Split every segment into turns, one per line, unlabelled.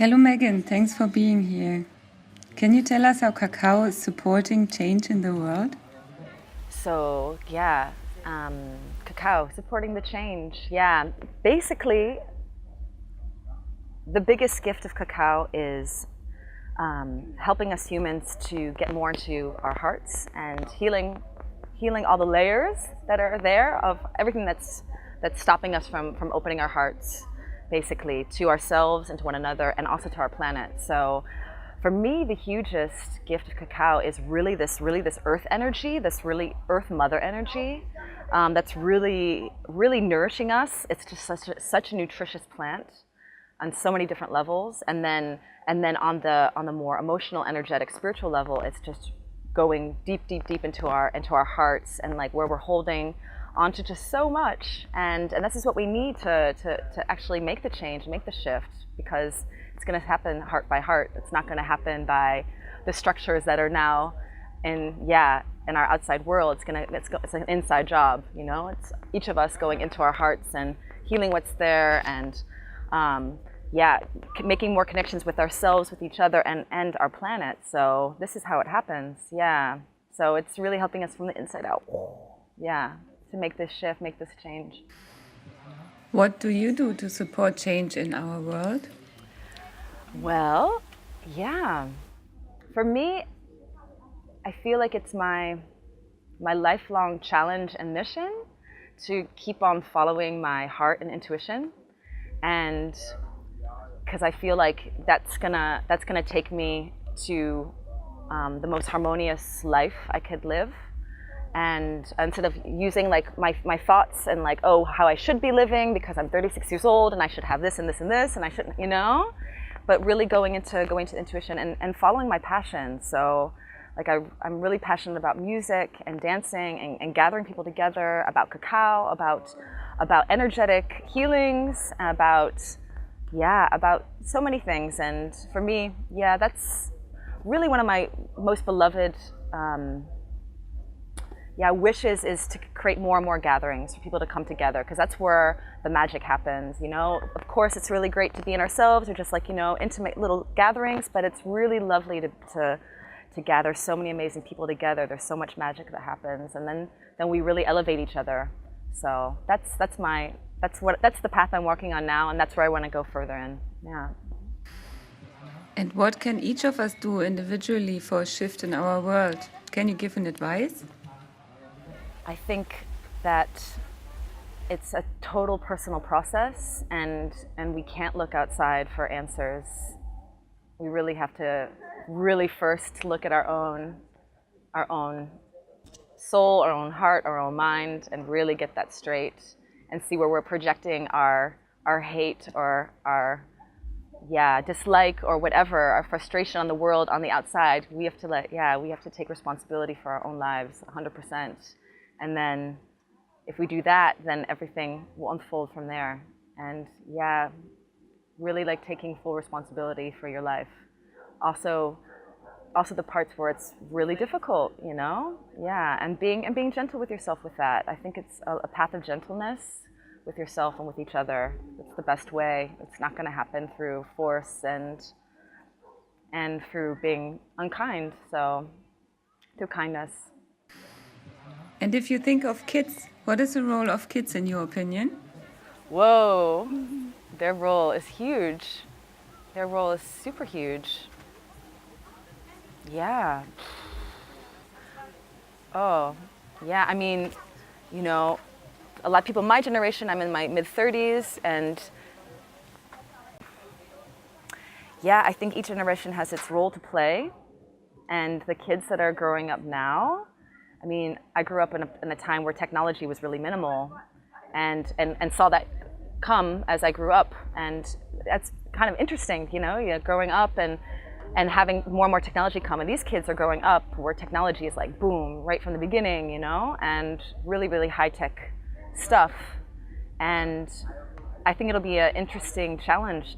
Hello Megan, thanks for being here. Can you tell us how cacao is supporting change in the world?
So yeah, cacao supporting the change. Yeah, basically, the biggest gift of cacao is helping us humans to get more into our hearts and healing all the layers that are there of everything that's stopping us from opening our hearts, basically, to ourselves and to one another, and also to our planet. So for me, the hugest gift of cacao is really this earth energy, this really earth mother energy, that's really nourishing us. It's just such a nutritious plant on so many different levels, and then on the more emotional, energetic, spiritual level, it's just going deep into our hearts, and like where we're holding onto just so much, and this is what we need to actually make the change, make the shift, because it's going to happen heart by heart. It's not going to happen by the structures that are now in our outside world. It's an inside job, you know. It's each of us going into our hearts and healing what's there, and making more connections with ourselves, with each other, and our planet. So this is how it happens. Yeah. So it's really helping us from the inside out. Yeah. To make this shift, make this change.
What do you do to support change in our world?
Well, yeah. For me, I feel like it's my lifelong challenge and mission to keep on following my heart and intuition, and because I feel like that's gonna take me to the most harmonious life I could live. And instead of using like my thoughts and like, oh, how I should be living because I'm 36 years old and I should have this and this and this and I shouldn't, you know, but really going to intuition and following my passion. So like I'm really passionate about music and dancing and gathering people together, about cacao, about energetic healings, about so many things. And for me, that's really one of my most beloved wishes, is to create more and more gatherings for people to come together, because that's where the magic happens, you know. Of course, it's really great to be in ourselves or just like, you know, intimate little gatherings, but it's really lovely to gather so many amazing people together. There's so much magic that happens, and then we really elevate each other. So that's the path I'm working on now, and that's where I want to go further in. Yeah.
And what can each of us do individually for a shift in our world? Can you give an advice?
I think that it's a total personal process, and we can't look outside for answers. We really have to first look at our own soul, our own heart, our own mind, and really get that straight and see where we're projecting our hate or our dislike or whatever, our frustration on the world, on the outside. We have to take responsibility for our own lives 100%. And then if we do that, then everything will unfold from there. And really like taking full responsibility for your life. Also the parts where it's really difficult, you know? Yeah, and being gentle with yourself with that. I think it's a path of gentleness with yourself and with each other. It's the best way. It's not going to happen through force and through being unkind. So through kindness.
And if you think of kids, what is the role of kids in your opinion?
Whoa, their role is huge. Their role is super huge. Yeah. Oh, yeah, I mean, you know, a lot of people in my generation, I'm in my mid-30s, and I think each generation has its role to play. And the kids that are growing up now, I mean, I grew up in a time where technology was really minimal, and saw that come as I grew up, and that's kind of interesting, you know, growing up and having more and more technology come, and these kids are growing up where technology is like boom right from the beginning, you know, and really high tech stuff, and I think it'll be an interesting challenge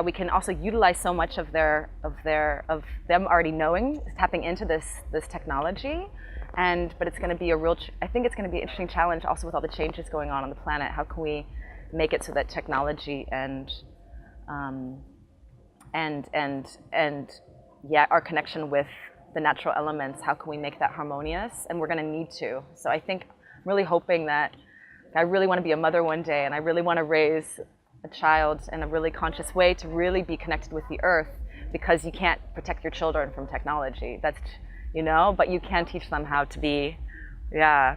we can also utilize so much of them already knowing, tapping into this technology, but it's going to be I think it's going to be an interesting challenge also with all the changes going on the planet. How can we make it so that technology and and yeah, our connection with the natural elements. How can we make that harmonious? And we're going to need to. So I think I'm really hoping that I really want to be a mother one day, and I really want to raise a child in a really conscious way to really be connected with the earth, because you can't protect your children from technology. That's, you know, but you can teach them how to be, yeah,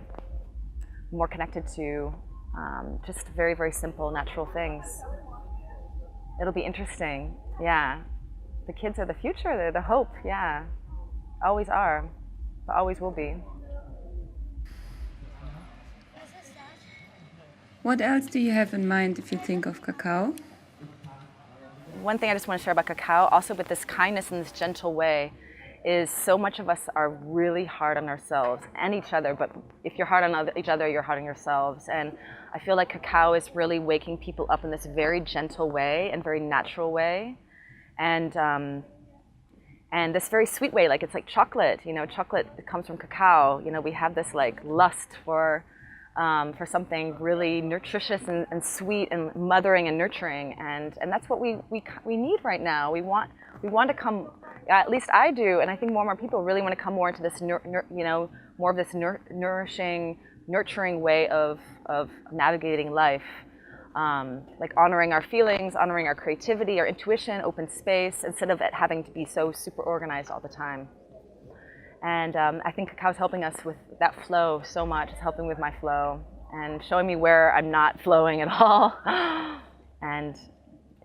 more connected to just very, very simple, natural things. It'll be interesting, yeah. The kids are the future, they're the hope, yeah. Always are, but always will be.
What else do you have in mind if you think of cacao?
One thing I just want to share about cacao, also with this kindness and this gentle way, is so much of us are really hard on ourselves and each other, but if you're hard on each other, you're hard on yourselves. And I feel like cacao is really waking people up in this very gentle way and very natural way. And this very sweet way, like it's like chocolate, you know, chocolate comes from cacao. You know, we have this like lust for something really nutritious and sweet and mothering and nurturing, and that's what we need right now. We want to come, at least I do, and I think more and more people really want to come more into this you know, more of this nourishing, nurturing way of navigating life, like honoring our feelings, honoring our creativity, our intuition, open space, instead of it having to be so super organized all the time. And I think cacao is helping us with that flow so much. It's helping with my flow and showing me where I'm not flowing at all. And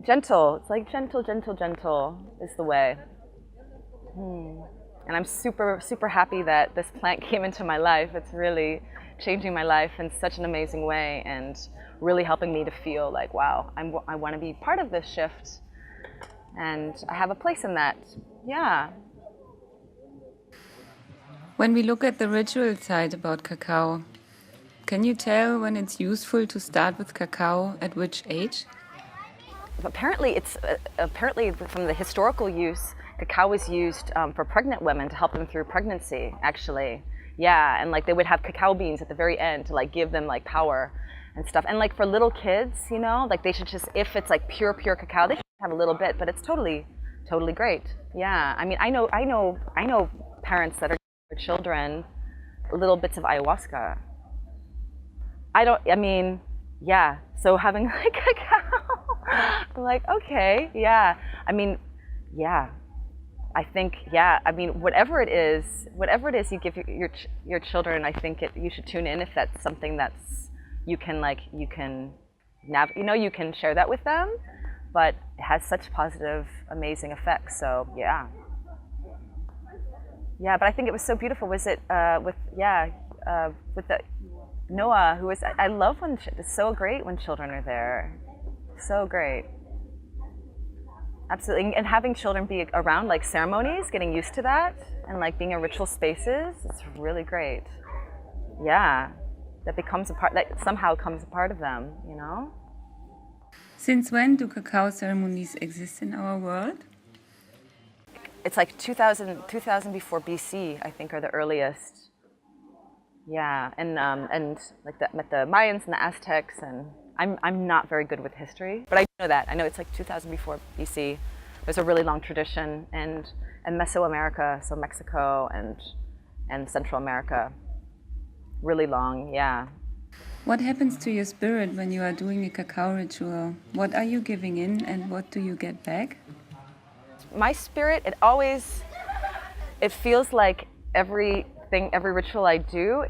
gentle, it's like gentle, gentle, gentle is the way. And I'm super, super happy that this plant came into my life. It's really changing my life in such an amazing way and really helping me to feel like, wow, I want to be part of this shift. And I have a place in that, yeah.
When we look at the ritual side about cacao, can you tell when it's useful to start with cacao at which age?
Apparently, apparently from the historical use, cacao was used for pregnant women to help them through pregnancy, actually. Yeah, and like they would have cacao beans at the very end to like give them like power and stuff. And like for little kids, you know, like they should just, if it's like pure cacao, they should have a little bit, but it's totally great. Yeah, I mean, I know parents that are giving their children little bits of ayahuasca. I mean, yeah, so having like cacao, I'm like, okay, yeah. I mean, yeah. I think, yeah, I mean, whatever it is you give your children, I think you should tune in if that's something that's, you can share that with them, but it has such positive, amazing effects, so yeah. Yeah, but I think it was so beautiful, was it, with the Noah, who was, I love when, it's so great when children are there, so great. Absolutely, and having children be around like ceremonies, getting used to that, and like being in ritual spaces, it's really great. Yeah, that becomes a part, that somehow becomes a part of them, you know?
Since when do cacao ceremonies exist in our world?
It's like 2000 before BC, I think, are the earliest. Yeah, and like the Mayans and the Aztecs, and I'm not very good with history, but I know that. I know it's like 2000 before BC. There's a really long tradition, and Mesoamerica, so Mexico and Central America, really long, yeah.
What happens to your spirit when you are doing a cacao ritual? What are you giving in, and what do you get back?
My spirit, it feels like every ritual I do,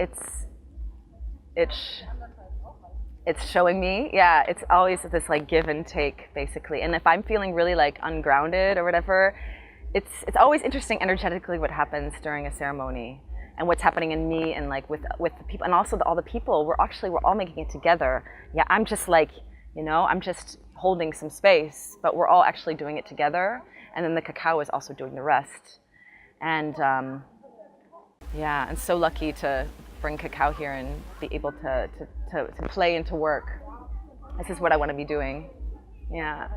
it's showing me, yeah, it's always this like give and take, basically. And if I'm feeling really like ungrounded or whatever, it's always interesting energetically what happens during a ceremony and what's happening in me and like with the people, and also all the people. We're all making it together. Yeah, I'm just like, you know, I'm just holding some space, but we're all actually doing it together. And then the cacao is also doing the rest. And yeah, I'm so lucky to bring cacao here and be able to play and to work. This is what I want to be doing. Yeah.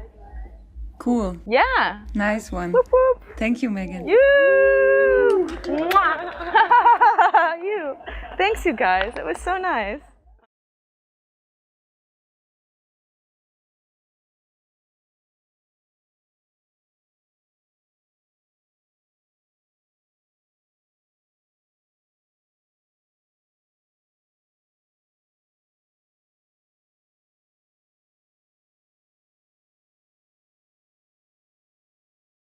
Cool.
Yeah.
Nice one.
Whoop, whoop.
Thank you, Megan.
You. You. Thanks, you guys. It was so nice.